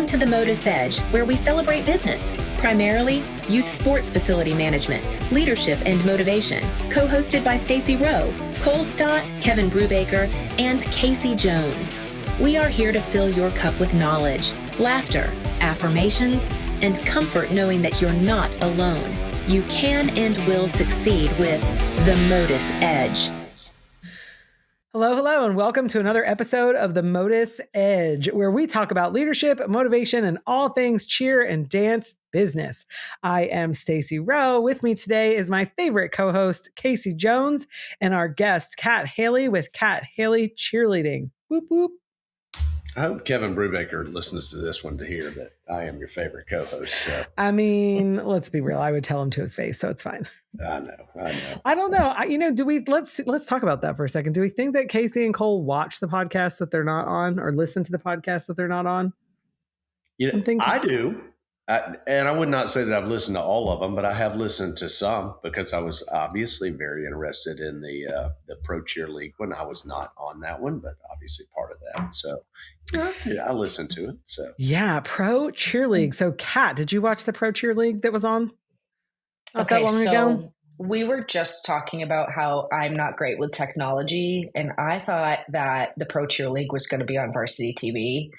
Welcome to the MotUS Edge, where we celebrate business, primarily youth sports facility management, leadership, and motivation. Co-hosted by Stacy Rowe, Cole Stott, Kevin Brubaker, and Casey Jones. We are here to fill your cup with knowledge, laughter, affirmations, and comfort knowing that you're not alone. You can and will succeed with the MotUS Edge. Hello, and welcome to another episode of the MotUS Edge, where we talk about leadership, motivation, and all things cheer and dance business. I am Stacy Rowe. With me today is my favorite co-host, Casey Jones, and our guest, Kat Haley with Kat Haley Cheerleading. Whoop, whoop. I hope Kevin Brubaker listens to this one to hear that I am your favorite co-host. So. I mean, let's be real. I would tell him to his face, so it's fine. I know. I don't know. Do we? Let's talk about that for a second. Do we think that Casey and Cole watch the podcast that they're not on, or listen to the podcast that they're not on? I do. And I would not say that I've listened to all of them, but I have listened to some because I was obviously very interested in the Pro Cheer League when I was not on that one, but obviously part of that. So yeah, I listened to it. So yeah, Pro Cheer League. So Kat, did you watch the Pro Cheer League that was on not that long ago? We were just talking about how I'm not great with technology, and I thought that the Pro Cheer League was going to be on Varsity TV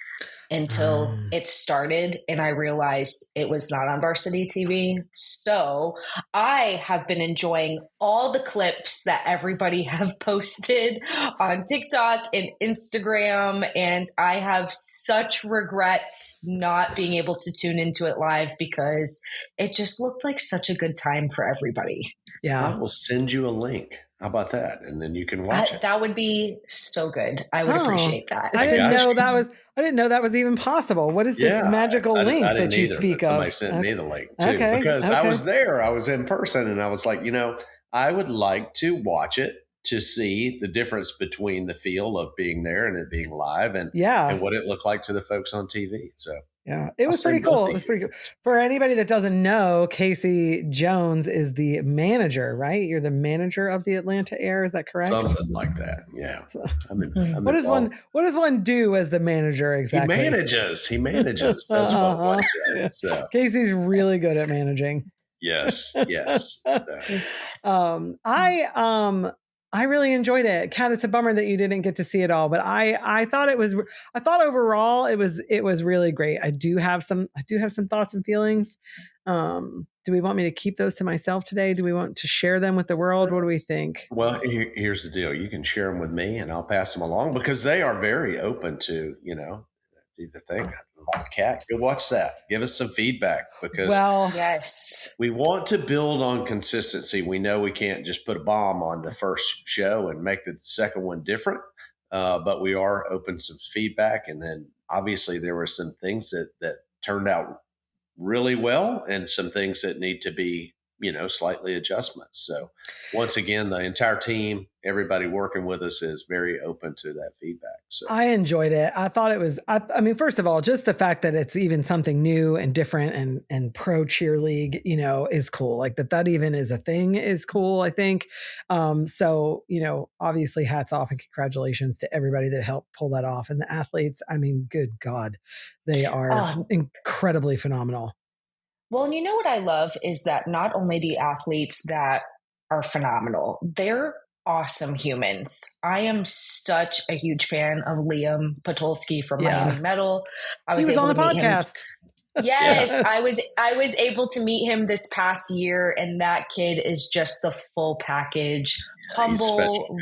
until it started, and I realized it was not on Varsity TV. So I have been enjoying all the clips that everybody have posted on TikTok and Instagram, and I have such regrets not being able to tune into it live because it just looked like such a good time for everybody. Yeah. I will send you a link. How about that? And then you can watch it. That would be so good. I would appreciate that. I didn't know that was even possible. What is this magical link that you speak of? Somebody sent me the link too, because I was there. I was in person, and I was like, I would like to watch it to see the difference between the feel of being there and it being live, and what it looked like to the folks on TV. So. Yeah, it was pretty cool. It was pretty cool. For anybody that doesn't know, Casey Jones is the manager, right? You're the manager of the Atlanta Air. Is that correct? Something like that. Yeah. So, what does one do as the manager exactly? He manages. That's what one does. So. Casey's really good at managing. Yes. So. I really enjoyed it. Kat, it's a bummer that you didn't get to see it all, but I thought overall it was really great. I do have some thoughts and feelings. Do we want me to keep those to myself today? Do we want to share them with the world? What do we think? Well, here's the deal. You can share them with me and I'll pass them along because they are very open to, do the thing. Kat, go watch that. Give us some feedback because yes, we want to build on consistency. We know we can't just put a bomb on the first show and make the second one different, but we are open to some feedback. And then obviously there were some things that turned out really well and some things that need to be, slightly adjustments. So once again, the entire team, everybody working with us is very open to that feedback. So I enjoyed it. I thought it was, I mean, first of all, just the fact that it's even something new and different and Pro Cheer League, is cool. Like that even is a thing is cool, I think. So, obviously hats off and congratulations to everybody that helped pull that off. And the athletes, I mean, good God, they are incredibly phenomenal. Well, and what I love is that not only the athletes that are phenomenal, they're awesome humans. I am such a huge fan of Liam Podolsky from Miami Metal. He was on the podcast. Yes, I was able to meet him this past year, and that kid is just the full package. Humble,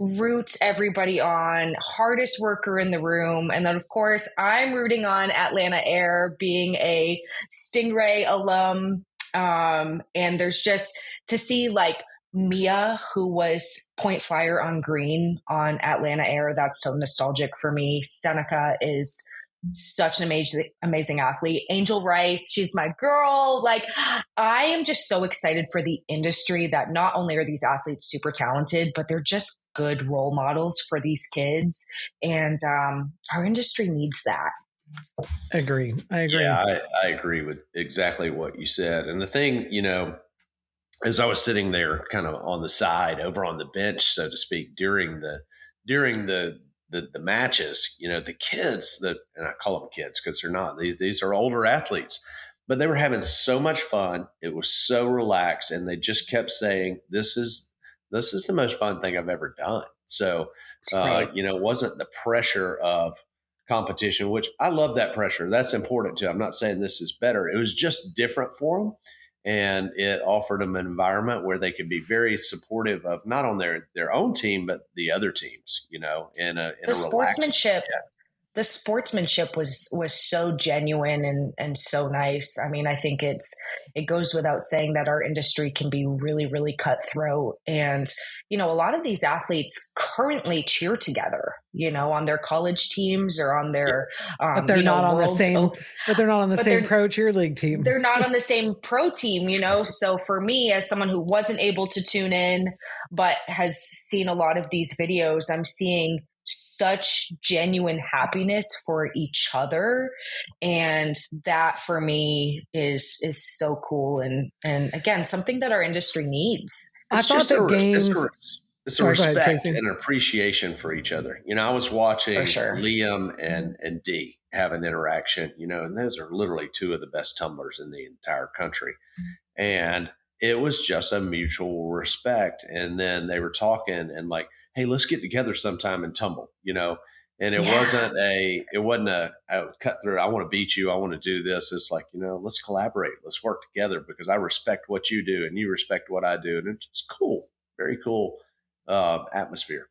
roots everybody on, hardest worker in the room. And then, of course, I'm rooting on Atlanta Air, being a Stingray alum. And there's just to see Mia, who was point flyer on green on Atlanta Air. That's so nostalgic for me. Seneca is such an amazing athlete. Angel Rice, she's my girl. I am just so excited for the industry that not only are these athletes super talented, but they're just good role models for these kids. And our industry needs that. I agree. Yeah, I agree with exactly what you said. And the thing, as I was sitting there kind of on the side over on the bench, so to speak, during the the matches, the kids and I call them kids because they're not, these are older athletes, but they were having so much fun. It was so relaxed. And they just kept saying, this is the most fun thing I've ever done. So, Right. it wasn't the pressure of competition, which I love that pressure. That's important too. I'm not saying this is better. It was just different for them. And it offered them an environment where they could be very supportive of not on their own team, but the other teams, in a The relaxed. sportsmanship Yeah. the sportsmanship was so genuine and so nice. I mean, I think it goes without saying that our industry can be really, really cutthroat. And, a lot of these athletes currently cheer together, on their college teams or on their, But they're not on the same, but they're not on the but same pro cheerleading team. They're not on the same pro team, So for me, as someone who wasn't able to tune in, but has seen a lot of these videos, I'm seeing such genuine happiness for each other. And that for me is so cool. And again, something that our industry needs. I thought that games. It's a respect and an appreciation for each other. I was watching Liam and Dee have an interaction, and those are literally two of the best tumblers in the entire country. And it was just a mutual respect. And then they were talking and like, hey, let's get together sometime and tumble, and it wasn't a cut through. I want to beat you. I want to do this. It's like, let's collaborate. Let's work together because I respect what you do and you respect what I do. And it's cool. Very cool atmosphere.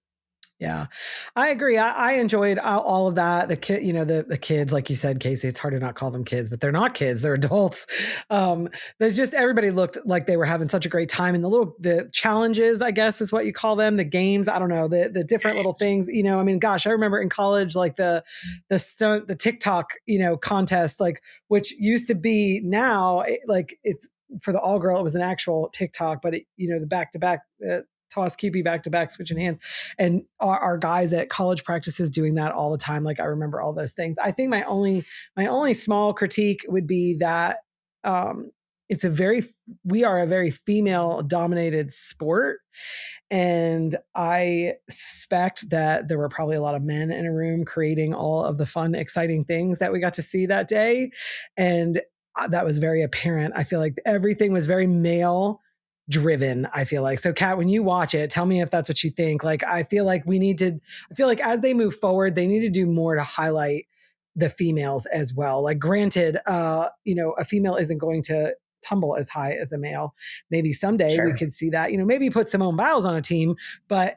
Yeah, I agree. I enjoyed all of that. The kid, the kids, like you said, Casey, it's hard to not call them kids, but they're not kids. They're adults. There's just, everybody looked like they were having such a great time. And the challenges, I guess is what you call them. The games, I don't know, the different little things, I mean, gosh, I remember in college, like the TikTok, contest, like, which used to be now, like it's for the all girl, it was an actual TikTok, but the back-to-back, toss QB back-to-back switching hands, and our guys at college practices doing that all the time. Like I remember all those things. I think my only small critique would be that we are a very female dominated sport. And I suspect that there were probably a lot of men in a room creating all of the fun, exciting things that we got to see that day. And that was very apparent. I feel like everything was very male driven, I feel like. So Kat, when you watch it, tell me if that's what you think. Like, I feel like as they move forward, they need to do more to highlight the females as well. Like granted, a female isn't going to tumble as high as a male. Maybe someday we could see that, maybe put Simone Biles on a team, but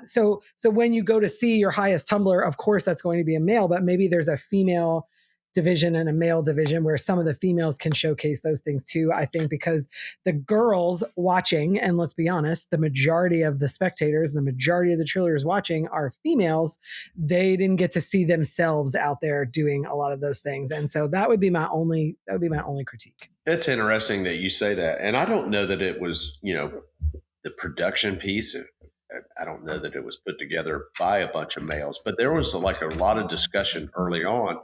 so when you go to see your highest tumbler, of course that's going to be a male, but maybe there's a female division and a male division where some of the females can showcase those things too. I think because the girls watching, and let's be honest, the majority of the spectators, the majority of the cheerleaders watching are females. They didn't get to see themselves out there doing a lot of those things. And so that would be my only critique. It's interesting that you say that. And I don't know that it was, the production piece. I don't know that it was put together by a bunch of males, but there was like a lot of discussion early on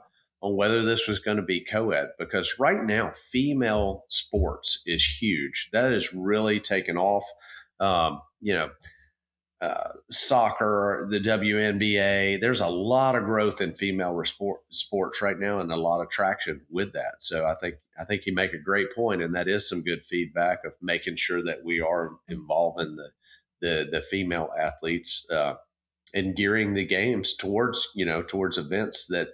whether this was going to be co-ed, because right now female sports is huge. That is really taken off. Soccer, the WNBA, there's a lot of growth in female sports right now and a lot of traction with that. So I think you make a great point, and that is some good feedback of making sure that we are involving the female athletes and gearing the games towards events that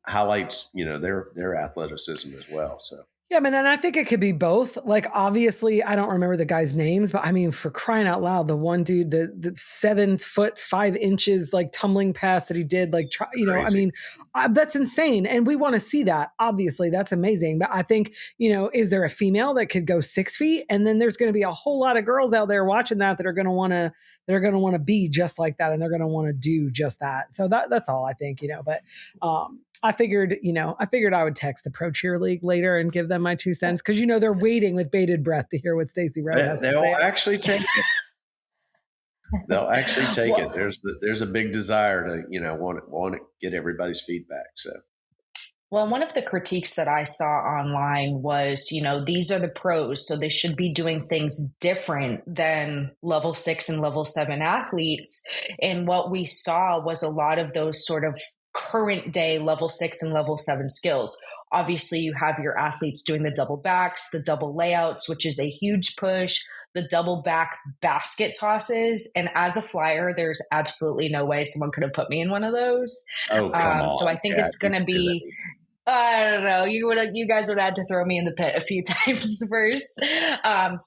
highlights, their athleticism as well. So. Yeah, man, and I think it could be both. Like, obviously, I don't remember the guys' names, but I mean, for crying out loud, the one dude, the 7 foot 5 inches, like tumbling pass that he did, like, I mean, that's insane. And we want to see that. Obviously, that's amazing. But I think, is there a female that could go 6 feet? And then there's going to be a whole lot of girls out there watching that are going to want to, be just like that. And they're going to want to do just that. So that's all I think, but, I figured I would text the Pro Cheer League later and give them my 2 cents because they're waiting with bated breath to hear what Stacy Rowe has to say. They'll actually take it. They'll actually take it. There's a big desire to want to get everybody's feedback. So Well, one of the critiques that I saw online was, these are the pros, so they should be doing things different than level 6 and level 7 athletes. And what we saw was a lot of those sort of current day level 6 and level 7 skills. Obviously, you have your athletes doing the double backs, the double layouts, which is a huge push, the double back basket tosses. And as a flyer, there's absolutely no way someone could have put me in one of those. Oh, come on. So I think it's going to be, I don't know, you guys would have to throw me in the pit a few times first.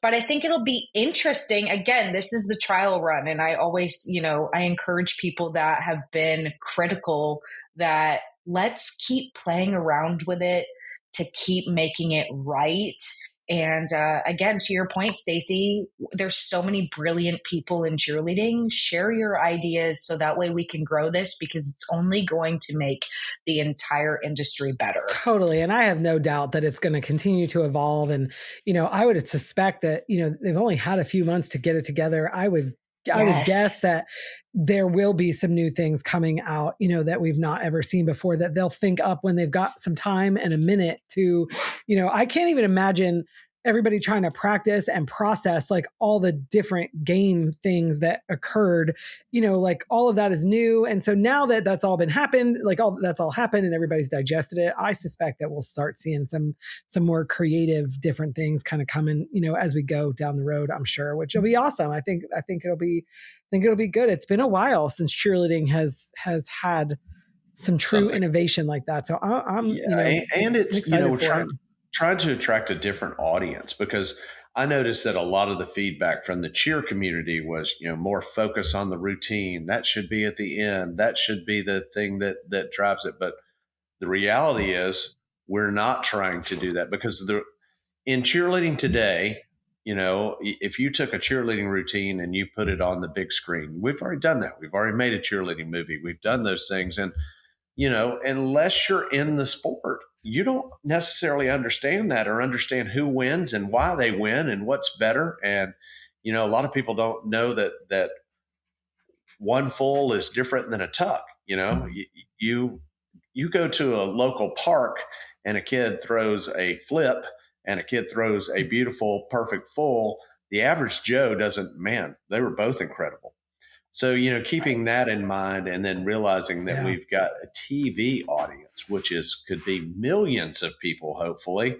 But I think it'll be interesting. Again, this is the trial run. And I always, I encourage people that have been critical that let's keep playing around with it to keep making it right. And again, to your point, Stacy, there's so many brilliant people in cheerleading. Share your ideas so that way we can grow this, because it's only going to make the entire industry better. Totally. And I have no doubt that it's going to continue to evolve. And, I would suspect that, they've only had a few months to get it together. I would guess that there will be some new things coming out, that we've not ever seen before, that they'll think up when they've got some time and a minute to, I can't even imagine everybody trying to practice and process like all the different game things that occurred, like all of that is new. And so now that that's all happened and everybody's digested it, I suspect that we'll start seeing some more creative, different things kind of coming, as we go down the road, I'm sure, which will be awesome. I think it'll be good. It's been a while since cheerleading has had some true innovation like that. So I'm and it's, excited we're trying to attract a different audience, because I noticed that a lot of the feedback from the cheer community was, more focus on the routine. That should be at the end. That should be the thing that drives it. But the reality is we're not trying to do that, because in cheerleading today, if you took a cheerleading routine and you put it on the big screen, we've already done that. We've already made a cheerleading movie. We've done those things. And, unless you're in the sport, you don't necessarily understand that or understand who wins and why they win and what's better. And, a lot of people don't know that one full is different than a tuck. You go to a local park and a kid throws a flip and a kid throws a beautiful, perfect full. The average Joe doesn't, they were both incredible. So, keeping that in mind, and then realizing that we've got a TV audience, which could be millions of people, hopefully.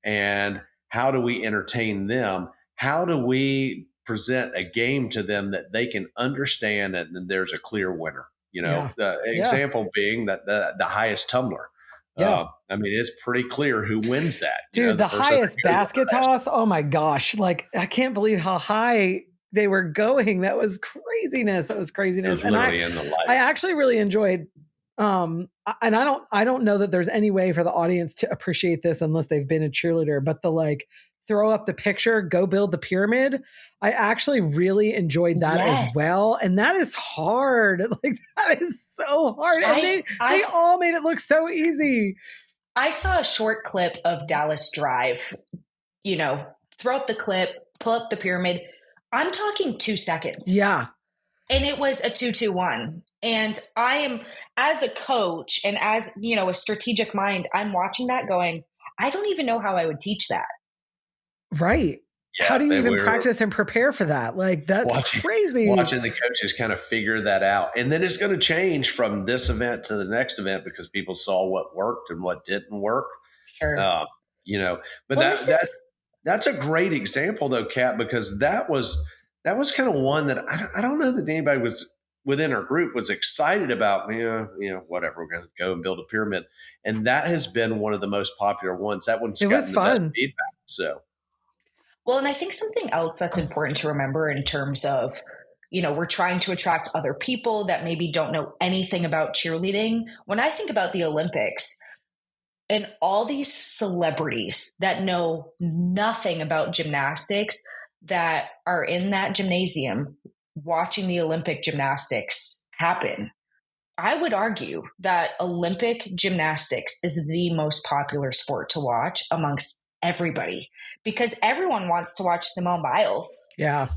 And how do we entertain them? How do we present a game to them that they can understand, and then there's a clear winner? The example being that the highest tumbler. Yeah. It's pretty clear who wins that. Dude, the highest basket toss. Oh my gosh. Like, I can't believe how high they were going. That was craziness. It was literally in the lights. I actually really enjoyed, and I don't know that there's any way for the audience to appreciate this unless they've been a cheerleader, but the throw up the picture, go build the pyramid. I actually really enjoyed that as well. And that is hard. That is so hard. And they all made it look so easy. I saw a short clip of Dallas Drive, throw up the clip, pull up the pyramid. I'm talking 2 seconds. Yeah. And it was a 2-2-1. And I am, as a coach and as, a strategic mind, I'm watching that going, I don't even know how I would teach that. Right. Yeah, how do you even practice and prepare for that? That's crazy. Watching the coaches kind of figure that out. And then it's going to change from this event to the next event, because people saw what worked and what didn't work. Sure. But that's a great example though, Kat, because that was kind of one that I don't know that anybody was within our group was excited about. Whatever, we're going to go and build a pyramid. And that has been one of the most popular ones. That one's gotten the best feedback. So. Well, and I think something else that's important to remember in terms of, we're trying to attract other people that maybe don't know anything about cheerleading. When I think about the Olympics and all these celebrities that know nothing about gymnastics that are in that gymnasium watching the Olympic gymnastics happen, I would argue that Olympic gymnastics is the most popular sport to watch amongst everybody. Because everyone wants to watch Simone Biles. Yeah.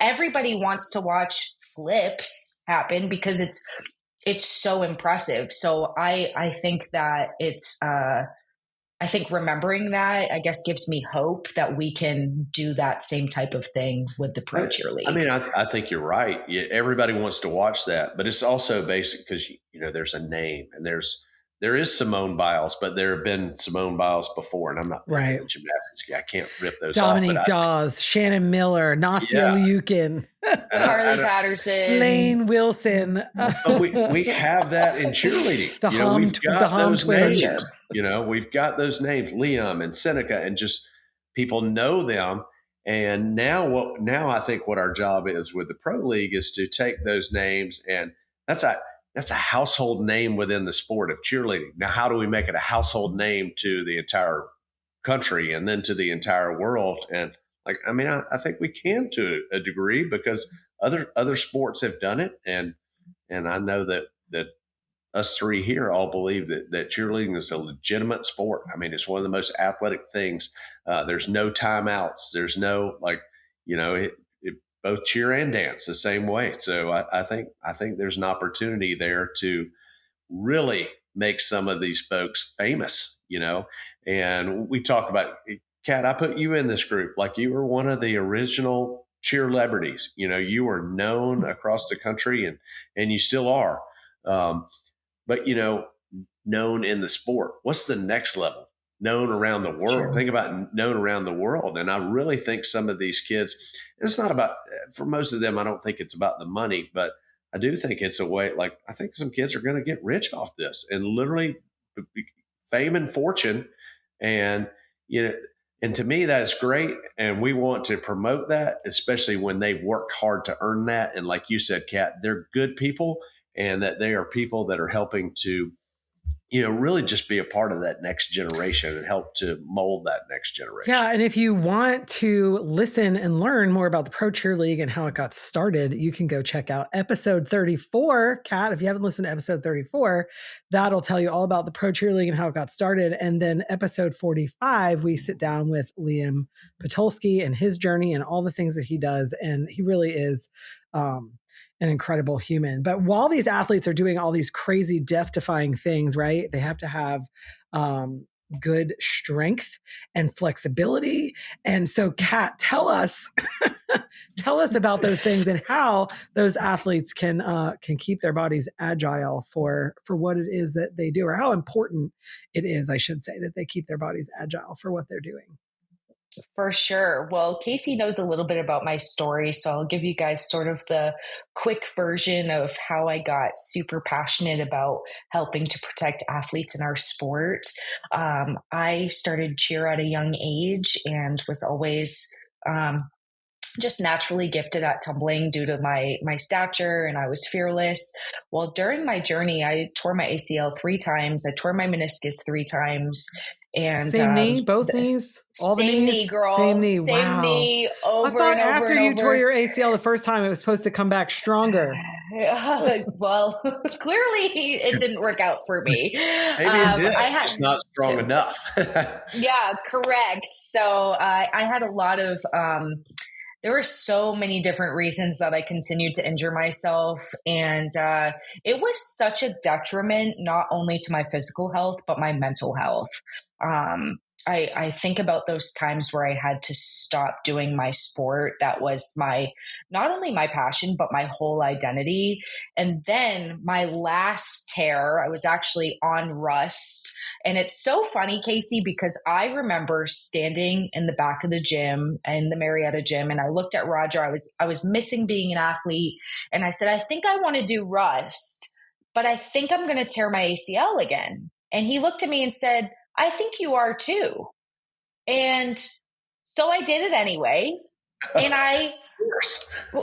Everybody wants to watch flips happen because it's it's so impressive. So I think that I think remembering that, I guess, gives me hope that we can do that same type of thing with the pro cheer I league. mean, I think you're right. Yeah, everybody wants to watch that, but it's also basic because there's a name, and there is Simone Biles, but there have been Simone Biles before, and I'm not right. the gymnastics. I can't rip those Dominique off. Dawes, Shannon Miller, Nastia Liukin, Carly Patterson, Lane Wilson. But we have that in cheerleading. We've got those names. We've got those names, Liam and Seneca, and just people know them. And now I think what our job is with the pro league is to take those names, and that's a household name within the sport of cheerleading. Now, how do we make it a household name to the entire country and then to the entire world? And I think we can to a degree because other sports have done it, and I know that us three here all believe that cheerleading is a legitimate sport. I mean, it's one of the most athletic things. There's no timeouts. There's no both cheer and dance the same way. So I think there's an opportunity there to really make some of these folks famous. And we talk about, Kat, I put you in this group like you were one of the original cheer celebrities. You were known across the country, and you still are. But known in the sport. What's the next level? Known around the world. Sure. Think about known around the world. And I really think some of these kids, it's not about, for most of them, I don't think it's about the money, but I do think it's a way, I think some kids are going to get rich off this and literally fame and fortune. And, and to me, that's great. And we want to promote that, especially when they worked hard to earn that. And like you said, Kat, they're good people, and that they are people that are helping to, really just be a part of that next generation and help to mold that next generation. Yeah. And if you want to listen and learn more about the Pro Cheer League and how it got started, you can go check out episode 34. Kat, if you haven't listened to episode 34, that'll tell you all about the Pro Cheer League and how it got started. And then episode 45, we sit down with Liam Patulski and his journey and all the things that he does. And he really is, an incredible human. But while these athletes are doing all these crazy death-defying things, right, they have to have good strength and flexibility. And so, Kat, tell us about those things and how those athletes can keep their bodies agile for what it is that they do, or how important it is, I should say, that they keep their bodies agile for what they're doing. For sure. Well, Casey knows a little bit about my story, so I'll give you guys sort of the quick version of how I got super passionate about helping to protect athletes in our sport. I started cheer at a young age and was always just naturally gifted at tumbling due to my stature, and I was fearless. Well, during my journey, I tore my ACL 3 times. I tore my meniscus 3 times. And same knee, both knees, all the knees, knee, girl, same knee. Same wow. knee. Over I thought and over after and you over. tore your ACL the first time, it was supposed to come back stronger. Well, clearly it didn't work out for me. Maybe it did. It's not strong enough. Yeah, correct. So I had a lot of. There were so many different reasons that I continued to injure myself. And it was such a detriment, not only to my physical health, but my mental health. I think about those times where I had to stop doing my sport. That was not only my passion, but my whole identity. And then my last tear, I was actually on rust. And it's so funny, Casey, because I remember standing in the back of the gym, in the Marietta gym, and I looked at Roger. I was missing being an athlete. And I said, I think I want to do rust, but I think I'm going to tear my ACL again. And he looked at me and said, I think you are too. And so I did it anyway. And I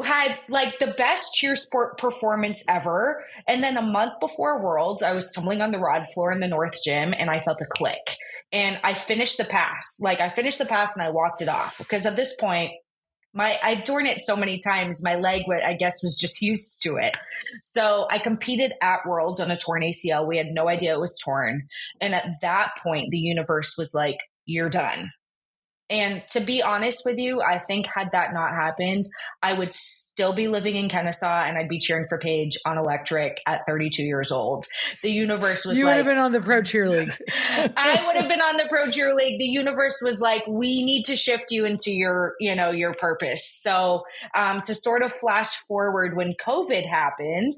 had the best cheer sport performance ever. And then a month before Worlds, I was tumbling on the rod floor in the North Gym and I felt a click. And I finished the pass. I finished the pass and I walked it off. Because at this point, I'd torn it so many times, my leg, I guess, was just used to it. So I competed at Worlds on a torn ACL. We had no idea it was torn. And at that point, the universe was like, you're done. And to be honest with you, I think had that not happened, I would still be living in Kennesaw and I'd be cheering for Paige on electric at 32 years old. The universe was you like, would have been on the Pro Cheer League. I would have been on the Pro Cheer League. The universe was like, we need to shift you into your, your purpose. So to sort of flash forward, when COVID happened,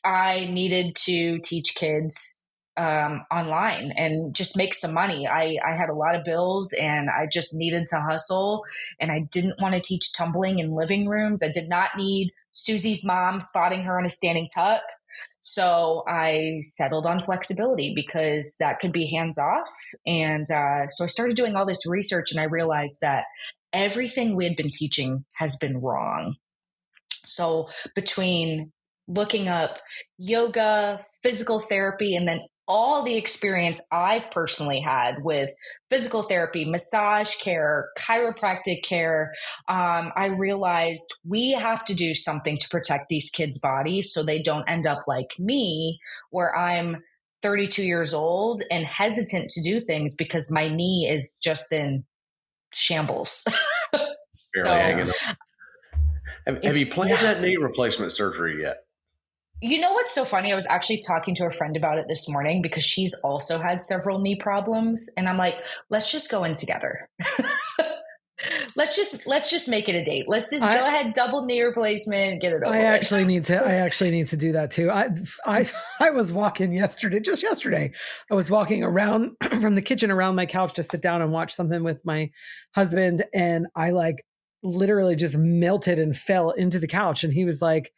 I needed to teach kids online and just make some money. I had a lot of bills and I just needed to hustle, and I didn't want to teach tumbling in living rooms. I did not need Susie's mom spotting her on a standing tuck. So I settled on flexibility because that could be hands off. And so I started doing all this research, and I realized that everything we had been teaching has been wrong. So between looking up yoga, physical therapy, and then all the experience I've personally had with physical therapy, massage care, chiropractic care, I realized we have to do something to protect these kids' bodies so they don't end up like me, where I'm 32 years old and hesitant to do things because my knee is just in shambles. Barely hanging on. Have you planned that knee replacement surgery yet? You know what's so funny? I was actually talking to a friend about it this morning because she's also had several knee problems. And I'm like, let's just go in together. let's just make it a date. Let's just go ahead, double knee replacement, get it over. I actually need to do that too. I was walking just yesterday. I was walking around from the kitchen around my couch to sit down and watch something with my husband. And I literally just melted and fell into the couch. And he was like,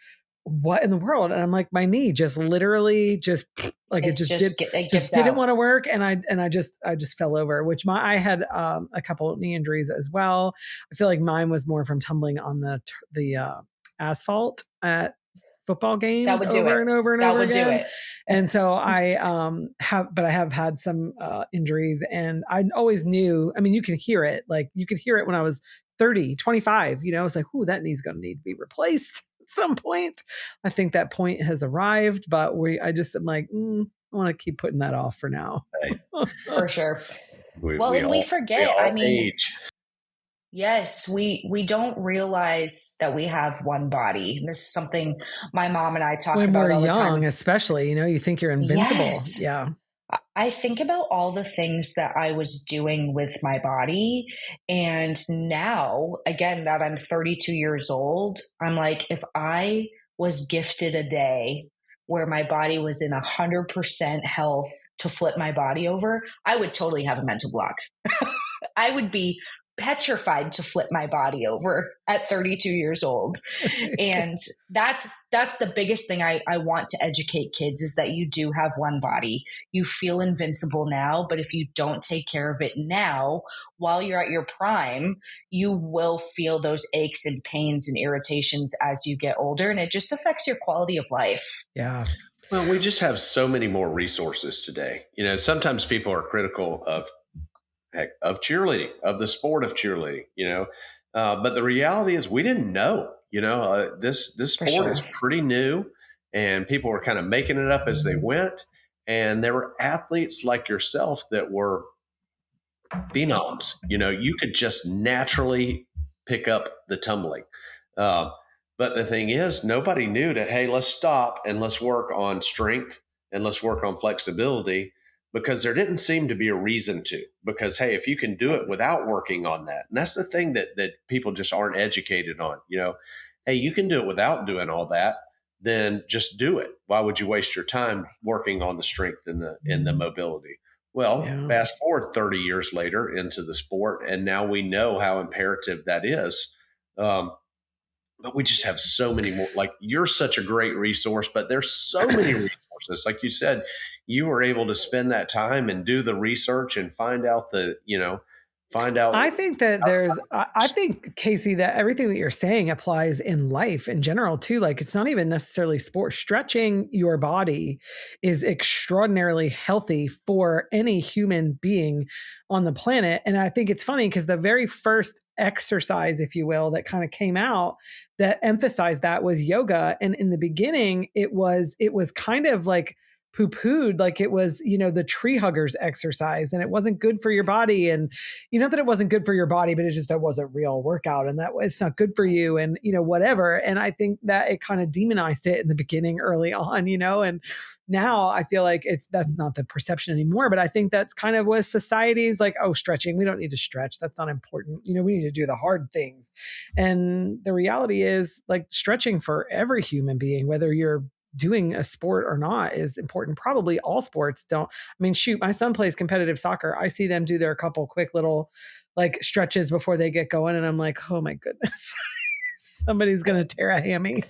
what in the world? And I'm like, my knee just literally didn't want to work. And I just fell over, which I had a couple of knee injuries as well. I feel like mine was more from tumbling on the asphalt at football games over and over and over again. And so I have had some injuries, and I always knew, I mean, you can hear it. You could hear it when I was 30, 25, I was like, ooh, that knee's going to need to be replaced at some point. I think that point has arrived, but I'm like, I want to keep putting that off for now. For sure. We forget, age. Yes, we don't realize that we have one body. And this is something my mom and I talk when about we're all the time. young, especially, you think you're invincible. Yes. Yeah. I think about all the things that I was doing with my body. And now, again, that I'm 32 years old, I'm like, if I was gifted a day where my body was in 100% health to flip my body over, I would totally have a mental block. I would be petrified to flip my body over at 32 years old. And that's the biggest thing I want to educate kids, is that you do have one body. You feel invincible now, but if you don't take care of it now, while you're at your prime, you will feel those aches and pains and irritations as you get older. And it just affects your quality of life. Yeah. Well, we just have so many more resources today. Sometimes people are critical of cheerleading, of the sport of cheerleading, but the reality is we didn't know, this sport is pretty new, and people were kind of making it up as they went. And there were athletes like yourself that were phenoms. You could just naturally pick up the tumbling. But the thing is, nobody knew that, hey, let's stop and let's work on strength and let's work on flexibility, because there didn't seem to be a reason to. Because, hey, if you can do it without working on that, and that's the thing that people just aren't educated on, hey, you can do it without doing all that, then just do it. Why would you waste your time working on the strength and the mobility? Well, fast forward 30 years later into the sport, and now we know how imperative that is. But we just have so many more. You're such a great resource, but there's so many resources. Like you said, you were able to spend that time and do the research and find out. I think that I think, Casey, that everything that you're saying applies in life in general too. It's not even necessarily sport. Stretching your body is extraordinarily healthy for any human being on the planet. And I think it's funny because the very first exercise, if you will, that kind of came out that emphasized that was yoga. And in the beginning, it was kind of like poo-pooed like it was, the tree huggers exercise and it wasn't good for your body. And not that it wasn't good for your body, but it's just that wasn't real workout and that it's not good for you and, whatever. And I think that it kind of demonized it in the beginning early on, and now I feel like that's not the perception anymore. But I think that's kind of what society's like, oh, stretching, we don't need to stretch. That's not important. We need to do the hard things. And the reality is like stretching for every human being, whether you're doing a sport or not, is important. Probably all sports don't. I mean, shoot, my son plays competitive soccer. I see them do their couple quick little like stretches before they get going. And I'm like, oh my goodness, somebody's going to tear a hammy.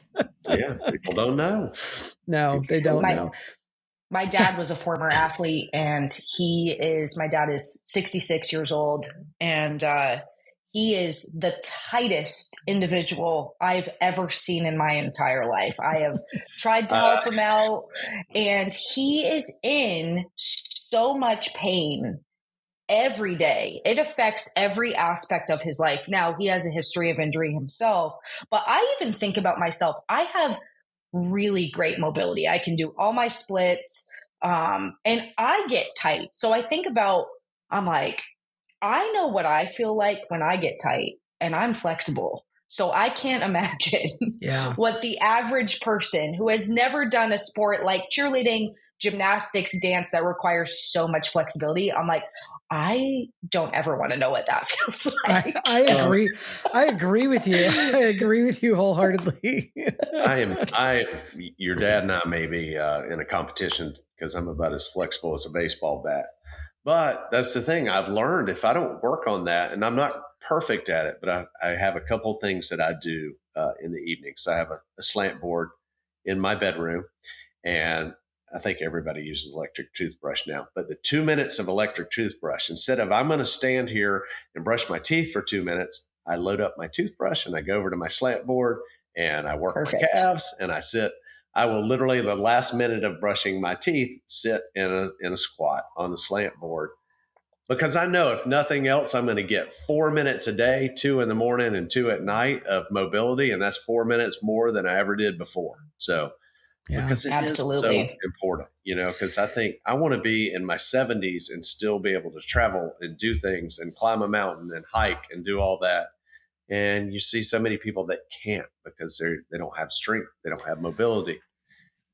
Yeah. People don't know. No, they don't know. My dad was a former athlete and my dad is 66 years old and, he is the tightest individual I've ever seen in my entire life. I have tried to help him out, and he is in so much pain every day. It affects every aspect of his life. Now, he has a history of injury himself, but I even think about myself. I have really great mobility. I can do all my splits, and I get tight. So I think about, I'm like, I know what I feel like when I get tight and I'm flexible. So I can't imagine what the average person who has never done a sport like cheerleading, gymnastics, dance that requires so much flexibility. I'm like, I don't ever want to know what that feels like. I agree. I agree with you. I agree with you wholeheartedly. Your dad and I may be in a competition because I'm about as flexible as a baseball bat. But that's the thing I've learned. If I don't work on that, and I'm not perfect at it, but I have a couple things that I do in the evenings. I have a slant board in my bedroom, and I think everybody uses electric toothbrush now. But the 2 minutes of electric toothbrush, instead of I'm going to stand here and brush my teeth for 2 minutes, I load up my toothbrush and I go over to my slant board and I work my calves and I sit. I will literally, the last minute of brushing my teeth, sit in a squat on the slant board because I know if nothing else, I'm going to get 4 minutes a day, 2 in the morning and 2 at night of mobility. And that's 4 minutes more than I ever did before. So because it is so important, because I think I want to be in my 70s and still be able to travel and do things and climb a mountain and hike and do all that. And you see so many people that can't because they don't have strength. They don't have mobility,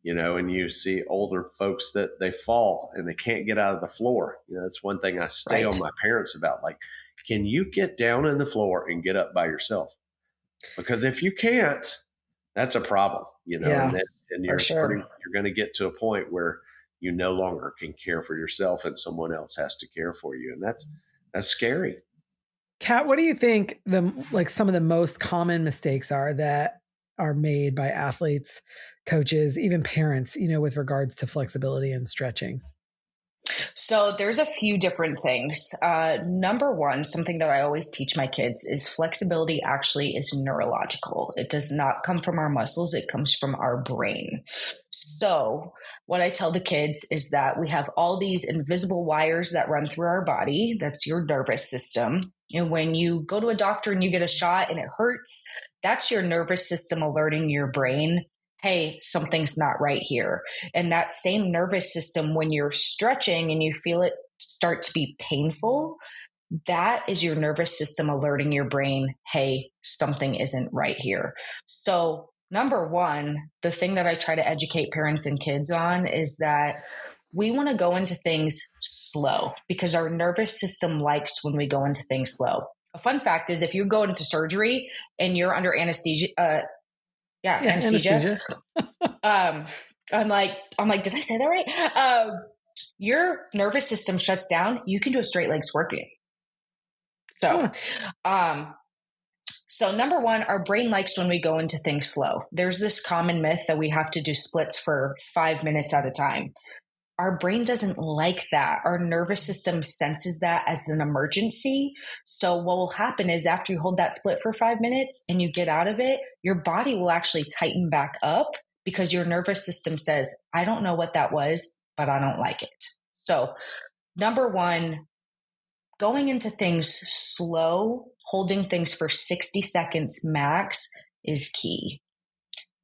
and you see older folks that they fall and they can't get out of the floor. That's one thing I stay on my parents about. Like, can you get down in the floor and get up by yourself? Because if you can't, that's a problem, and you're going to get to a point where you no longer can care for yourself and someone else has to care for you. And that's scary. Kat, what do you think some of the most common mistakes are that are made by athletes, coaches, even parents, with regards to flexibility and stretching? So there's a few different things. Number one, something that I always teach my kids is flexibility actually is neurological. It does not come from our muscles. It comes from our brain. So what I tell the kids is that we have all these invisible wires that run through our body. That's your nervous system. And when you go to a doctor and you get a shot and it hurts, that's your nervous system alerting your brain, hey, something's not right here. And that same nervous system, when you're stretching and you feel it start to be painful, that is your nervous system alerting your brain, hey, something isn't right here. So number one, the thing that I try to educate parents and kids on is that we want to go into things slow because our nervous system likes when we go into things slow. A fun fact is if you go into surgery and you're under anesthesia, anesthesia. I'm like, did I say that right? Your nervous system shuts down. You can do a straight leg scorpion. So, So number one, our brain likes when we go into things slow. There's this common myth that we have to do splits for 5 minutes at a time. Our brain doesn't like that. Our nervous system senses that as an emergency. So what will happen is after you hold that split for 5 minutes and you get out of it, your body will actually tighten back up because your nervous system says, I don't know what that was, but I don't like it. So number one, going into things slow, holding things for 60 seconds max is key.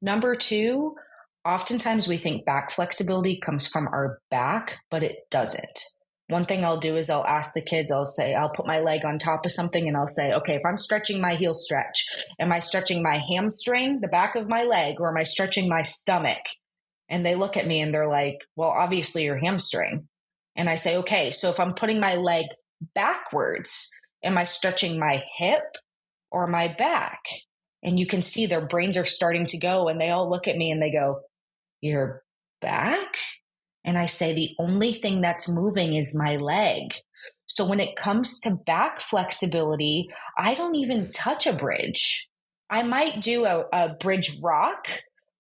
Number two, Oftentimes we think back flexibility comes from our back, but it doesn't. One thing I'll do is I'll ask the kids, I'll put my leg on top of something and I'll say, okay, if I'm stretching my heel stretch, am I stretching my hamstring, the back of my leg, or am I stretching my stomach? And they look at me and they're like, well, obviously your hamstring. And I say, okay, so if I'm putting my leg backwards, am I stretching my hip or my back? And you can see their brains are starting to go, and they all look at me and they go, your back? And I say, the only thing that's moving is my leg. So when it comes to back flexibility, I don't even touch a bridge. I might do a bridge rock,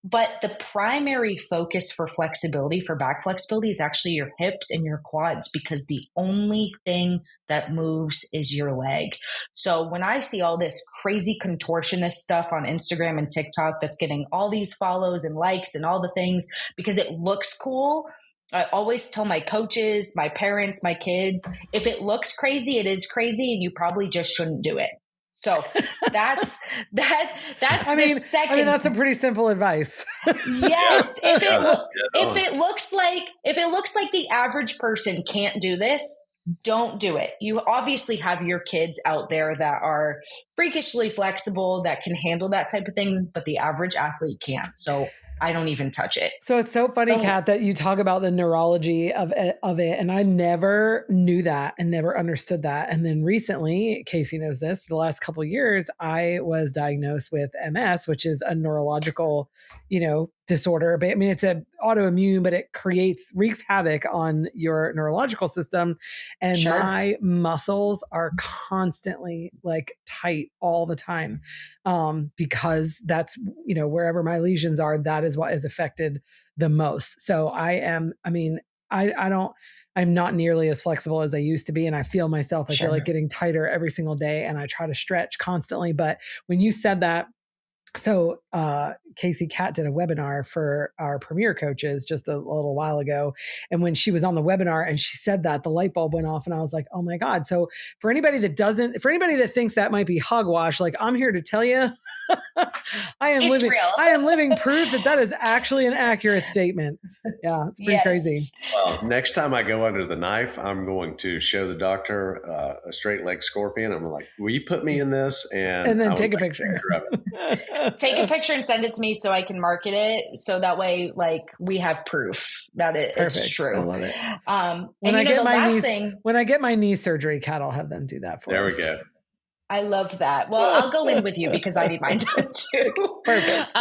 but the primary focus for flexibility, for back flexibility, is actually your hips and your quads, because the only thing that moves is your leg. So when I see all this crazy contortionist stuff on Instagram and TikTok that's getting all these follows and likes and all the things because it looks cool, I always tell my coaches, my parents, my kids, if it looks crazy, it is crazy, and you probably just shouldn't do it. So that's the second. I mean, that's a pretty simple advice. Yes. If it looks like the average person can't do this, don't do it. You obviously have your kids out there that are freakishly flexible, that can handle that type of thing, but the average athlete can't. So I don't even touch it. So it's so funny, Kat, that you talk about the neurology of it. And I never knew that and never understood that. And then recently, Casey knows this, for the last couple of years, I was diagnosed with MS, which is a neurological, disorder. But I mean, it's an autoimmune, but it wreaks havoc on your neurological system. And Sure. my muscles are constantly like tight all the time. Because that's, wherever my lesions are, that is what is affected the most. So I'm not nearly as flexible as I used to be. And I feel myself, I feel like getting tighter every single day, and I try to stretch constantly. But when you said that, so Casey Kat did a webinar for our premier coaches just a little while ago. And when she was on the webinar and she said that, the light bulb went off, and I was like, oh my God. So for anybody that thinks that might be hogwash, like, I'm here to tell you, I am living proof that is actually an accurate statement. Yeah, it's pretty crazy. Well, next time I go under the knife, I'm going to show the doctor a straight leg scorpion. I'm like, will you put me in this? And then take a picture of it. Take a picture and send it to me so I can market it. So that way, like, we have proof that it's true. I love it. When I get my knee surgery, Kat, I'll have them do that for us. There we go. I love that. Well, I'll go in with you because I need mine done too. Perfect.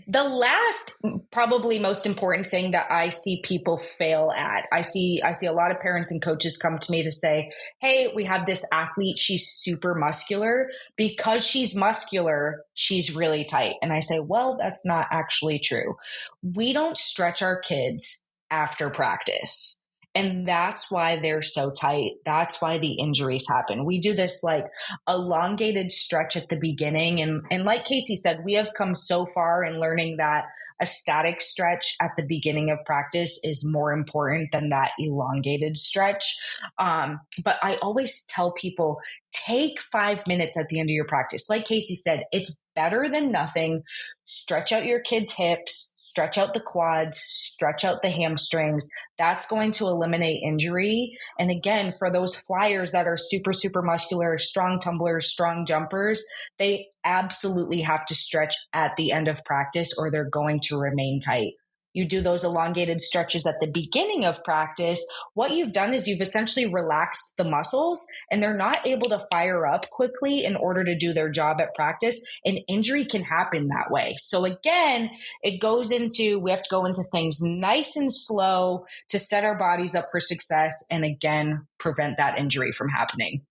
The last, probably most important thing that I see people fail at, I see a lot of parents and coaches come to me to say, hey, we have this athlete, she's super muscular. Because she's muscular, she's really tight. And I say, well, that's not actually true. We don't stretch our kids after practice. And that's why they're so tight. That's why the injuries happen. We do this like elongated stretch at the beginning. And like Casey said, we have come so far in learning that a static stretch at the beginning of practice is more important than that elongated stretch. But I always tell people, take 5 minutes at the end of your practice. Like Casey said, it's better than nothing. Stretch out your kids' hips. Stretch out the quads, stretch out the hamstrings. That's going to eliminate injury. And again, for those flyers that are super, super muscular, strong tumblers, strong jumpers, they absolutely have to stretch at the end of practice or they're going to remain tight. You do those elongated stretches at the beginning of practice, what you've done is you've essentially relaxed the muscles and they're not able to fire up quickly in order to do their job at practice. And injury can happen that way. So again, we have to go into things nice and slow to set our bodies up for success and again, prevent that injury from happening.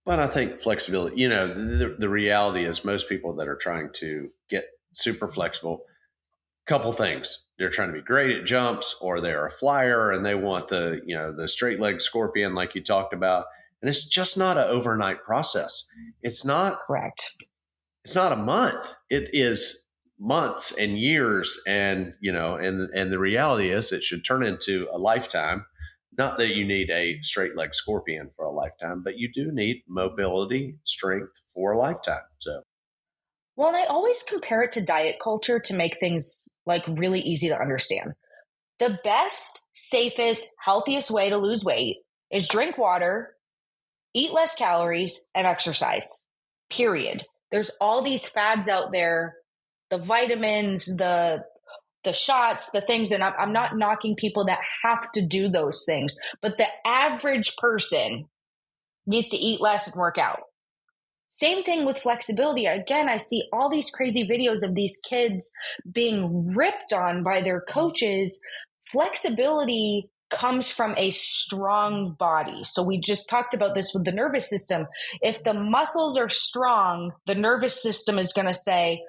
But I think flexibility, the reality is most people that are trying to get super flexible, couple things. They're trying to be great at jumps, or they're a flyer and they want the straight leg scorpion like you talked about. And it's just not an overnight process. It's not correct. It's not a month. It is months and years. And, and the reality is it should turn into a lifetime. Not that you need a straight leg scorpion for a lifetime, but you do need mobility, strength for a lifetime. So Well, and I always compare it to diet culture to make things like really easy to understand. The best, safest, healthiest way to lose weight is drink water, eat less calories, and exercise, period. There's all these fads out there, the vitamins, the shots, the things, and I'm not knocking people that have to do those things, but the average person needs to eat less and work out. Same thing with flexibility. Again, I see all these crazy videos of these kids being ripped on by their coaches. Flexibility comes from a strong body. So we just talked about this with the nervous system. If the muscles are strong, the nervous system is going to say,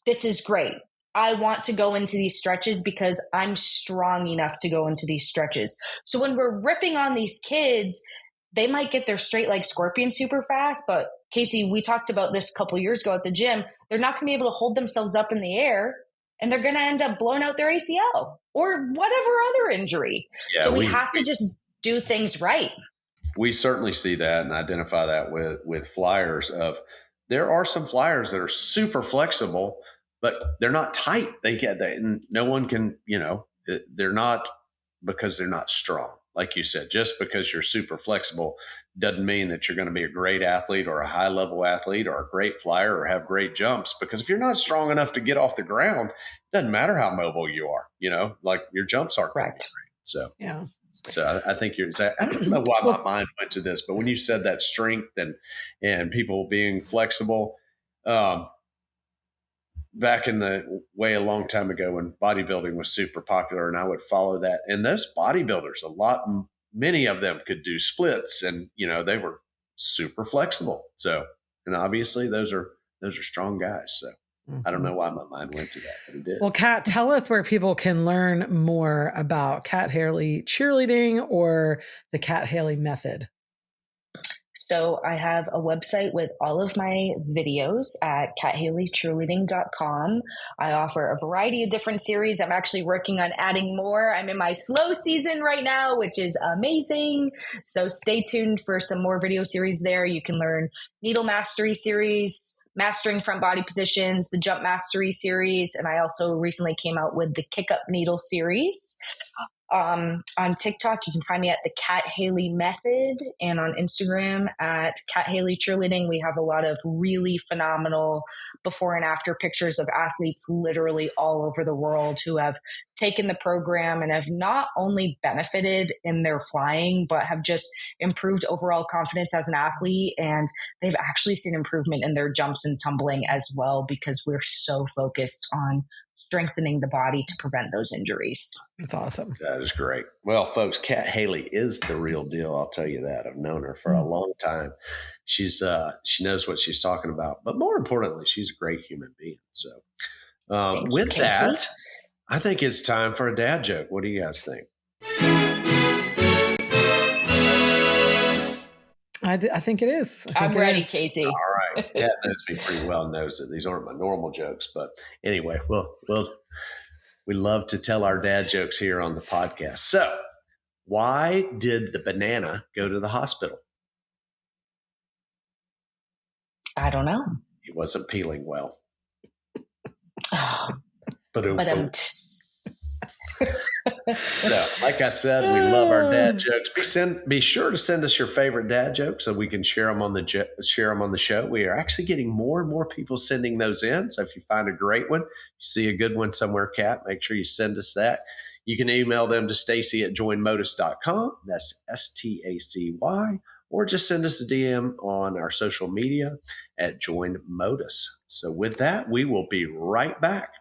this is great. I want to go into these stretches because I'm strong enough to go into these stretches. So when we're ripping on these kids, they might get their straight leg scorpion super fast, but Casey, we talked about this a couple of years ago at the gym. They're not going to be able to hold themselves up in the air, and they're going to end up blowing out their ACL or whatever other injury. Yeah, so we have to just do things right. We certainly see that and identify that with flyers. There are some flyers that are super flexible, but they're not tight. No one can, they're not, because they're not strong. Like you said, just because you're super flexible doesn't mean that you're going to be a great athlete or a high level athlete or a great flyer or have great jumps. Because if you're not strong enough to get off the ground, it doesn't matter how mobile you are, like your jumps aren't correct. So, yeah. So I think I don't know why my mind went to this, but when you said that strength and people being flexible, back in the way a long time ago when bodybuilding was super popular, and I would follow that. And those bodybuilders, many of them could do splits, and they were super flexible. So, and obviously those are strong guys. So I don't know why my mind went to that, but it did. Well, Kat, tell us where people can learn more about Kat Haley cheerleading or the Kat Haley method. So I have a website with all of my videos at cathaleycheerleading.com. I offer a variety of different series. I'm actually working on adding more. I'm in my slow season right now, which is amazing. So stay tuned for some more video series there. You can learn needle mastery series, mastering front body positions, the jump mastery series. And I also recently came out with the kick up needle series. On TikTok, you can find me at the Kat Haley Method, and on Instagram at Kat Haley Cheerleading. We have a lot of really phenomenal before and after pictures of athletes literally all over the world who have taken the program and have not only benefited in their flying, but have just improved overall confidence as an athlete. And they've actually seen improvement in their jumps and tumbling as well, because we're so focused on strengthening the body to prevent those injuries. That's awesome. That is great. Well, folks, Kat Haley is the real deal. I'll tell you that. I've known her for a long time. She knows what she's talking about, but more importantly, she's a great human being. So with that, I think it's time for a dad joke. What do you guys think? I think it is. I'm ready, Casey. All right. Kat knows me pretty well, knows that these aren't my normal jokes. But anyway, we love to tell our dad jokes here on the podcast. So why did the banana go to the hospital? I don't know. He wasn't peeling well. So, like I said, we love our dad jokes. Be sure to send us your favorite dad jokes so we can share them on the show. We are actually getting more and more people sending those in. So if you find a great one, you see a good one somewhere, Kat, make sure you send us that. You can email them to Stacy at joinmodus.com. That's STACY. Or just send us a DM on our social media at Join MotUS. So with that, we will be right back.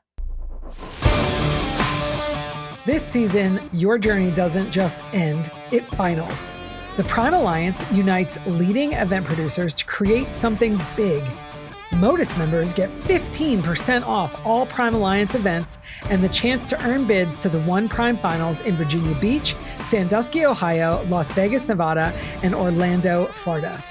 This season, your journey doesn't just end, it finals. The Prime Alliance unites leading event producers to create something big. MotUS members get 15% off all Prime Alliance events and the chance to earn bids to the One Prime Finals in Virginia Beach, Sandusky, Ohio, Las Vegas, Nevada, and Orlando, Florida.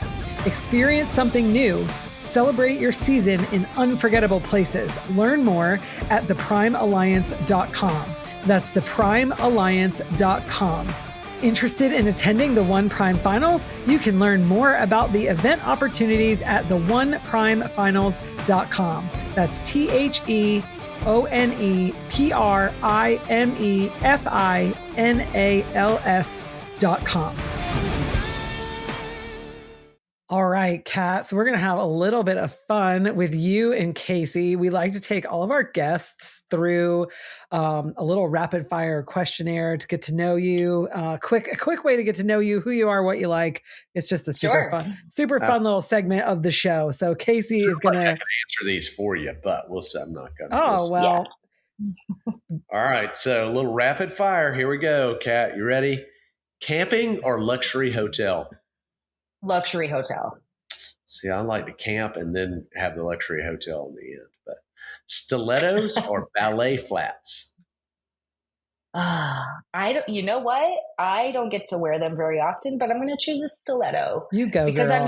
Experience something new. Celebrate your season in unforgettable places. Learn more at theprimealliance.com. That's theprimealliance.com. Interested in attending the One Prime Finals? You can learn more about the event opportunities at theoneprimfinals.com. That's TheOnePrimeFinals.com. All right, Kat. So we're going to have a little bit of fun with you and Casey. We like to take all of our guests through a little rapid fire questionnaire to get to know you. A quick way to get to know you, who you are, what you like. It's just a super fun little segment of the show. So Casey is going to answer these for you, but we'll see. I'm not going to. Oh, well. Yeah. All right. So a little rapid fire. Here we go, Kat. You ready? Camping or luxury hotel? Luxury hotel. See, I like to camp and then have the luxury hotel in the end. But stilettos or ballet flats? I don't. You know what? I don't get to wear them very often, but I'm going to choose a stiletto. You go, because girl.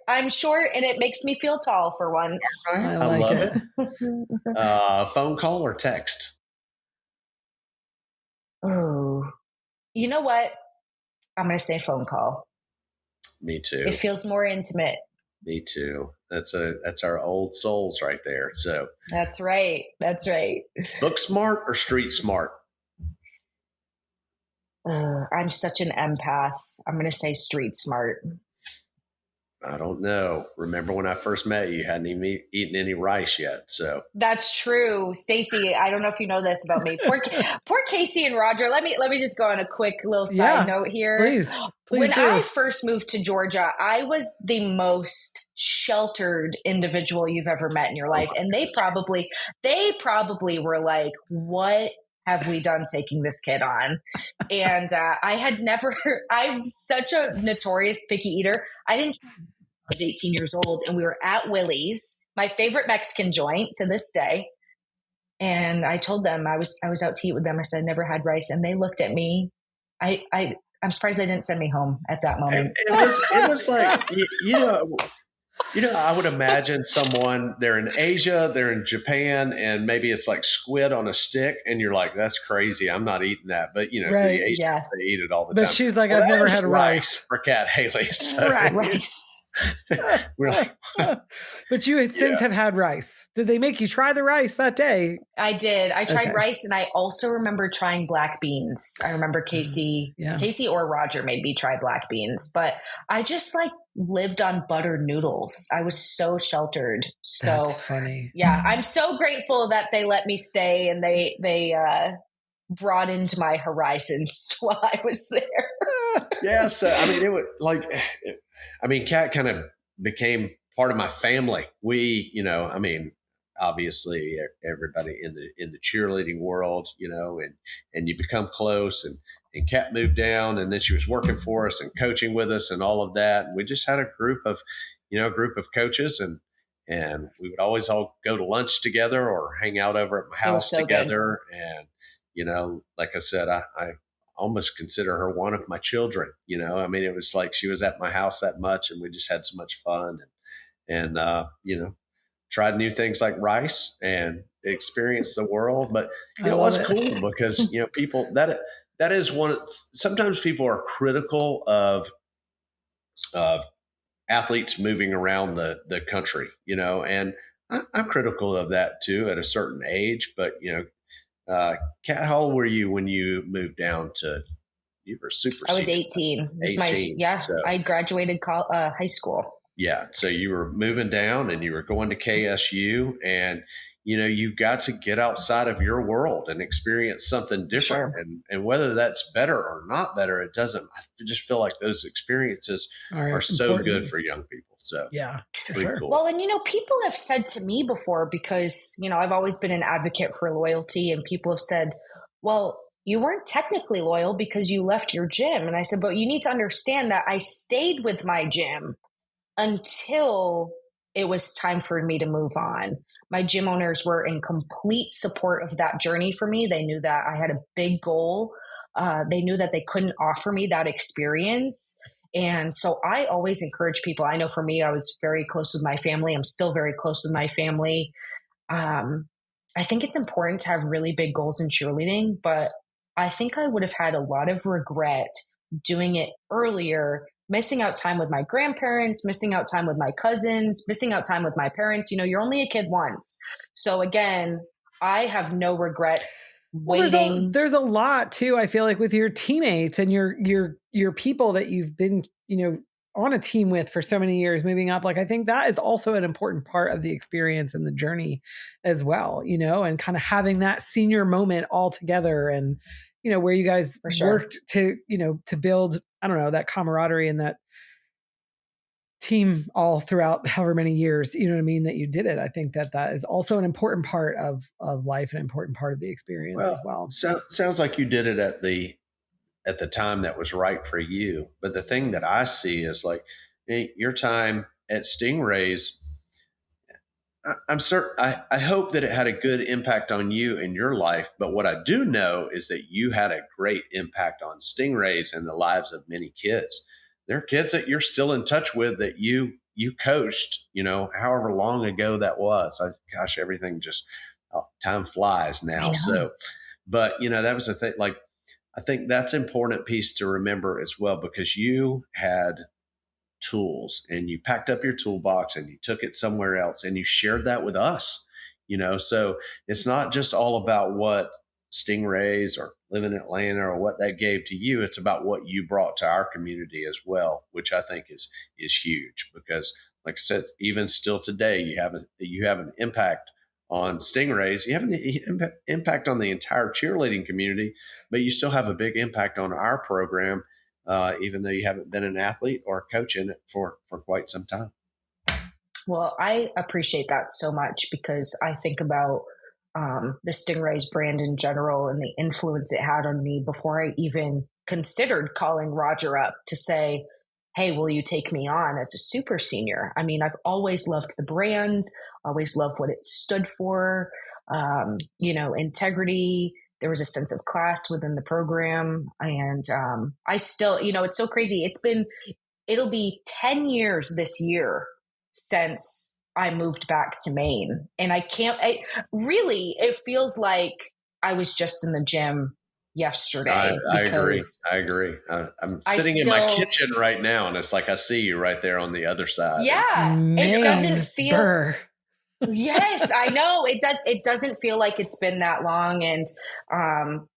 I'm short, and it makes me feel tall for once. I love it. Phone call or text? Oh, you know what? I'm going to say phone call. Me too. It feels more intimate. Me too. That's our old souls right there. So that's right. Book smart or street smart? I'm such an empath. I'm going to say street smart. I don't know. Remember when I first met you, hadn't even eaten any rice yet. So that's true. Stacy, I don't know if you know this about me. Poor Casey and Roger. Let me just go on a quick little side note here. Please when do. I first moved to Georgia, I was the most sheltered individual you've ever met in your life. And they probably were like, what have we done taking this kid on? And I'm such a notorious picky eater. I was 18 years old and we were at Willie's, my favorite Mexican joint to this day. And I told them I was out to eat with them. I said, I never had rice. And they looked at me. I'm surprised they didn't send me home at that moment. It was like, I would imagine someone, they're in Asia, they're in Japan, and maybe it's like squid on a stick. And you're like, that's crazy. I'm not eating that. But, to the Asians, they eat it all the time. But she's like, I've never had rice. For Kat Haley. So. Rice. We're like, but you since have had rice. Did they make you try the rice that day? I did. I tried rice, and I also remember trying black beans. I remember Casey or Roger made me try black beans, but I just lived on buttered noodles. I was so sheltered. So that's funny. Yeah, I'm so grateful that they let me stay and they broadened my horizons while I was there. Yeah. So it was Kat kind of became part of my family. We, obviously everybody in the cheerleading world, and you become close, and Kat moved down, and then she was working for us and coaching with us and all of that. And we just had a group of coaches, and we would always all go to lunch together or hang out over at my house together. Good. And, like I said, I almost consider her one of my children. It was like she was at my house that much, and we just had so much fun and tried new things like rice and experienced the world. But it was cool because, people that is one. Sometimes people are critical of athletes moving around the country, and I'm critical of that too at a certain age. But, Kat, how old were you when you moved down to? You were super. I was 18. I graduated high school. Yeah, so you were moving down, and you were going to KSU, and you got to get outside of your world and experience something different. Sure. And whether that's better or not better, it doesn't. I just feel like those experiences are so good for young people. So yeah, pretty cool. Well, and people have said to me before, because I've always been an advocate for loyalty, and people have said, well, you weren't technically loyal because you left your gym. And I said, but you need to understand that I stayed with my gym until it was time for me to move on. My gym owners were in complete support of that journey for me. They knew that I had a big goal. They knew that they couldn't offer me that experience. And so I always encourage people. I know for me, I was very close with my family. I'm still very close with my family. I think it's important to have really big goals in cheerleading, but I think I would have had a lot of regret doing it earlier, missing out time with my grandparents, missing out time with my cousins, missing out time with my parents. You're only a kid once. So again, I have no regrets waiting. There's a lot too, I feel like, with your teammates and your people that you've been, on a team with for so many years, moving up. Like, I think that is also an important part of the experience and the journey as well, and kind of having that senior moment all together and, where you guys worked to, to build, I don't know, that camaraderie and that team all throughout however many years, you know what I mean, that you did it. I think that is also an important part of life, an important part of the experience as well. So sounds like you did it at the time that was right for you. But the thing that I see is like your time at Stingrays, I'm certain, I hope that it had a good impact on you in your life. But what I do know is that you had a great impact on Stingrays and the lives of many kids. There are kids that you're still in touch with that you coached, however long ago that was. Gosh, everything just, time flies now. So, but that was the thing. Like, I think that's an important piece to remember as well, because you had tools and you packed up your toolbox and you took it somewhere else and you shared that with us, so it's not just all about what Stingrays or live in Atlanta or what that gave to you. It's about what you brought to our community as well, which I think is huge, because like I said, even still today, you have an impact on Stingrays. You have an impact on the entire cheerleading community, but you still have a big impact on our program, even though you haven't been an athlete or a coach in it for quite some time. Well, I appreciate that so much, because I think about the Stingrays brand in general and the influence it had on me before I even considered calling Roger up to say, hey, will you take me on as a super senior? I mean, I've always loved the brand, always loved what it stood for, integrity. There was a sense of class within the program. And I still, it's so crazy. It'll be 10 years this year since I moved back to Maine. And it feels like I was just in the gym yesterday. I agree. I'm sitting in my kitchen right now, and it's like I see you right there on the other side. Yeah. It doesn't feel... Yes, I know. It doesn't feel like it's been that long. And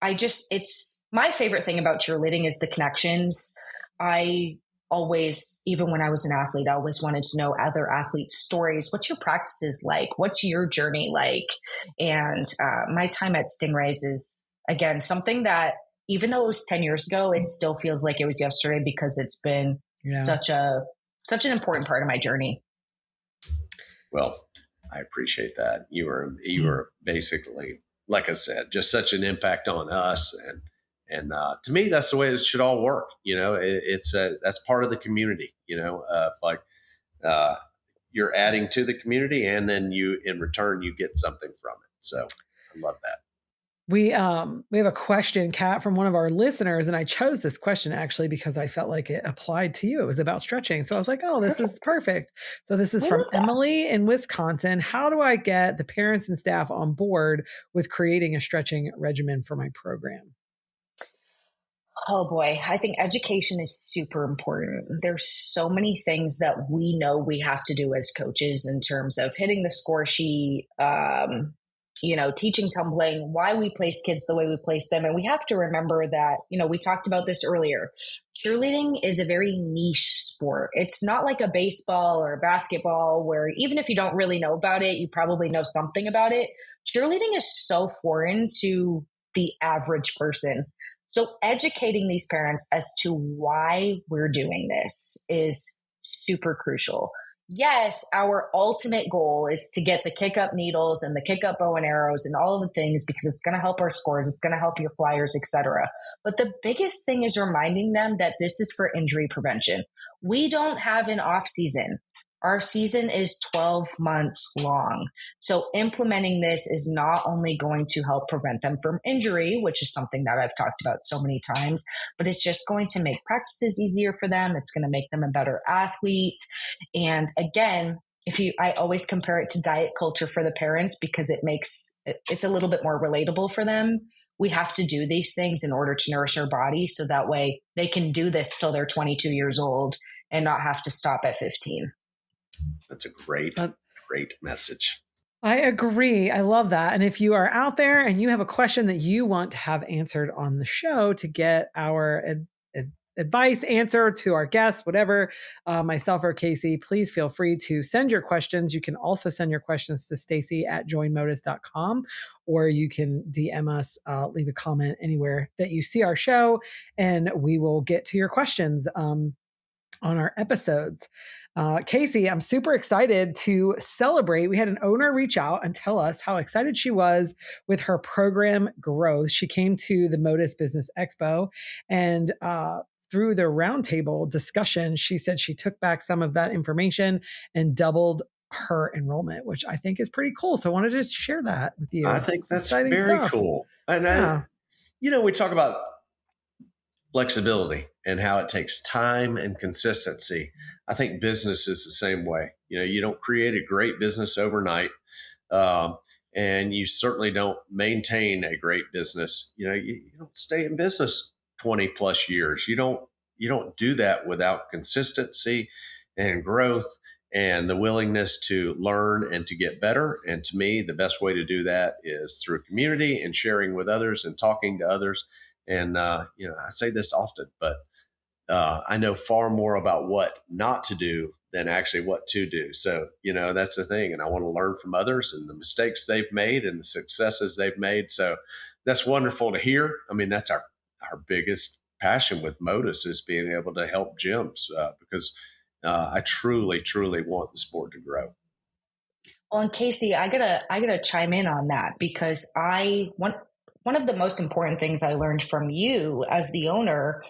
it's my favorite thing about cheerleading is the connections. I always, even when I was an athlete, I always wanted to know other athletes' stories. What's your practices like? What's your journey like? And my time at Stingrays is, again, something that, even though it was 10 years ago, it still feels like it was yesterday, because it's been such an important part of my journey. Well, I appreciate that. You were basically, like I said, just such an impact on us, and to me, that's the way it should all work. That's part of the community. You're adding to the community, and then in return you get something from it. So I love that. We have a question, Kat, from one of our listeners, and I chose this question actually because I felt like it applied to you. It was about stretching. So I was like, oh, this is perfect. So this is from Emily in Wisconsin. How do I get the parents and staff on board with creating a stretching regimen for my program? Oh boy, I think education is super important. There's so many things that we know we have to do as coaches in terms of hitting the score sheet, teaching tumbling, why we place kids the way we place them. And we have to remember that, we talked about this earlier. Cheerleading is a very niche sport. It's not like a baseball or a basketball where even if you don't really know about it, you probably know something about it. Cheerleading is so foreign to the average person. So educating these parents as to why we're doing this is super crucial. Yes, our ultimate goal is to get the kick up needles and the kick up bow and arrows and all of the things, because it's going to help our scores. It's going to help your flyers, etc. But the biggest thing is reminding them that this is for injury prevention. We don't have an off season. Our season is 12 months long. So implementing this is not only going to help prevent them from injury, which is something that I've talked about so many times, but it's just going to make practices easier for them. It's going to make them a better athlete. And again, I always compare it to diet culture for the parents because it's a little bit more relatable for them. We have to do these things in order to nourish our body. So that way they can do this till they're 22 years old and not have to stop at 15. That's a great message. I agree. I love that. And if you are out there and you have a question that you want to have answered on the show to get our advice, answer to our guests, whatever, myself or Casey, please feel free to send your questions. You can also send your questions to Stacy at joinmodus.com, or you can DM us, leave a comment anywhere that you see our show, and we will get to your questions on our episodes. Casey, I'm super excited to celebrate. We had an owner reach out and tell us how excited she was with her program growth. She came to the MotUS Business Expo, and through the roundtable discussion, she said she took back some of that information and doubled her enrollment, which I think is pretty cool. So I wanted to share that with you. I think that's very cool. And we talk about flexibility and how it takes time and consistency. I think business is the same way. You don't create a great business overnight, and you certainly don't maintain a great business. You don't stay in business 20 plus years. You don't do that without consistency and growth and the willingness to learn and to get better. And to me, the best way to do that is through community and sharing with others and talking to others. And, I say this often, but I know far more about what not to do than actually what to do. So, that's the thing. And I want to learn from others and the mistakes they've made and the successes they've made. So that's wonderful to hear. I mean, that's our biggest passion with MotUS is being able to help gyms because I truly, truly want the sport to grow. Well, and Casey, I gotta chime in on that because one of the most important things I learned from you as the owner,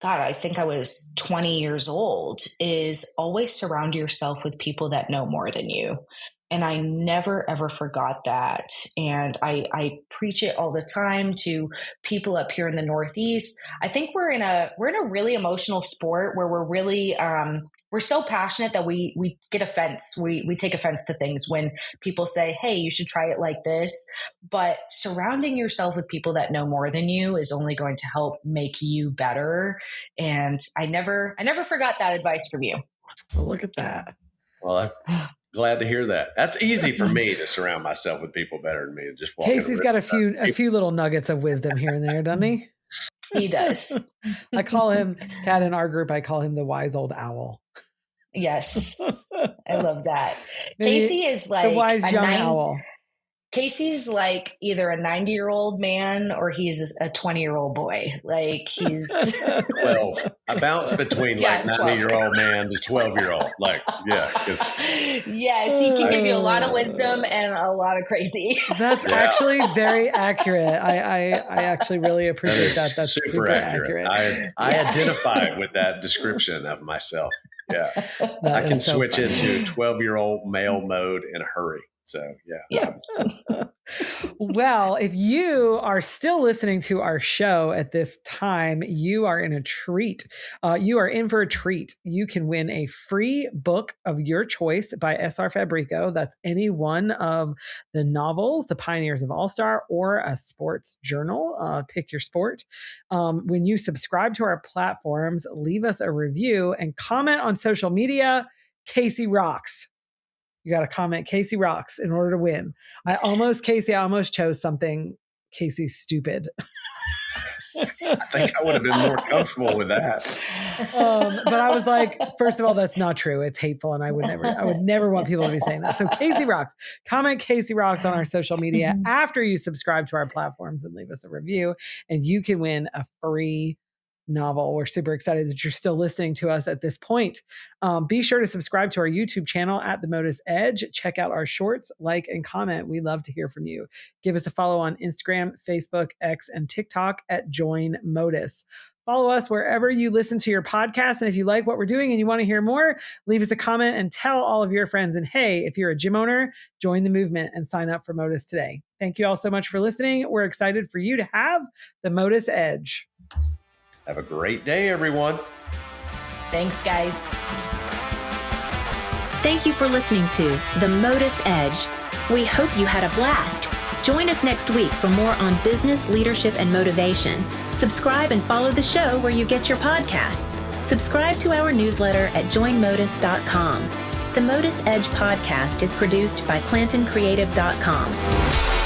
God, I think I was 20 years old, is always surround yourself with people that know more than you. And I never, ever forgot that. And I preach it all the time to people up here in the Northeast. I think we're in a really emotional sport where we're really, we're so passionate that we get offense. We take offense to things when people say, hey, you should try it like this. But surrounding yourself with people that know more than you is only going to help make you better. And I never forgot that advice from you. Well, look at that. Well, glad to hear that. That's easy for me to surround myself with people better than me. And just Casey's got a few little nuggets of wisdom here and there, doesn't he? He does. I call him, Kat, in our group, I call him the wise old owl. Yes. I love that. Casey is like the wise young owl. Casey's like either a 90-year-old man or he's a 20-year-old boy. Like he's 12. I bounce between 90-year-old man to 12-year-old. Yes, he can give you a lot of wisdom and a lot of crazy. That's actually very accurate. I actually really appreciate that. That's super accurate. I identify with that description of myself. Yeah. I can switch into 12-year-old male mode in a hurry. So, yeah. Well, if you are still listening to our show at this time, you are in a treat. You are in for a treat. You can win a free book of your choice by S.R. Fabrico. That's any one of the novels, The Pioneers of All-Star, or a sports journal. Pick your sport. When you subscribe to our platforms, leave us a review and comment on social media. Casey rocks. You got to comment Casey rocks in order to win. I almost chose something Casey's stupid. I think I would have been more comfortable with that. But I was like, first of all, that's not true. It's hateful. And I would never want people to be saying that. So Casey rocks. Comment Casey rocks on our social media after you subscribe to our platforms and leave us a review. And you can win a free novel. We're super excited that you're still listening to us at this point. Be sure to subscribe to our YouTube channel at the MotUS Edge. Check out our shorts, like, and comment. We love to hear from you. Give us a follow on Instagram, Facebook, X, and TikTok at Join MotUS. Follow us wherever you listen to your podcast. And if you like what we're doing and you want to hear more, leave us a comment and tell all of your friends. And hey, if you're a gym owner, join the movement and sign up for MotUS today. Thank you all so much for listening. We're excited for you to have the MotUS Edge. Have a great day, everyone. Thanks, guys. Thank you for listening to The MotUS Edge. We hope you had a blast. Join us next week for more on business, leadership, and motivation. Subscribe and follow the show where you get your podcasts. Subscribe to our newsletter at joinmotus.com. The MotUS Edge podcast is produced by ClantonCreative.com.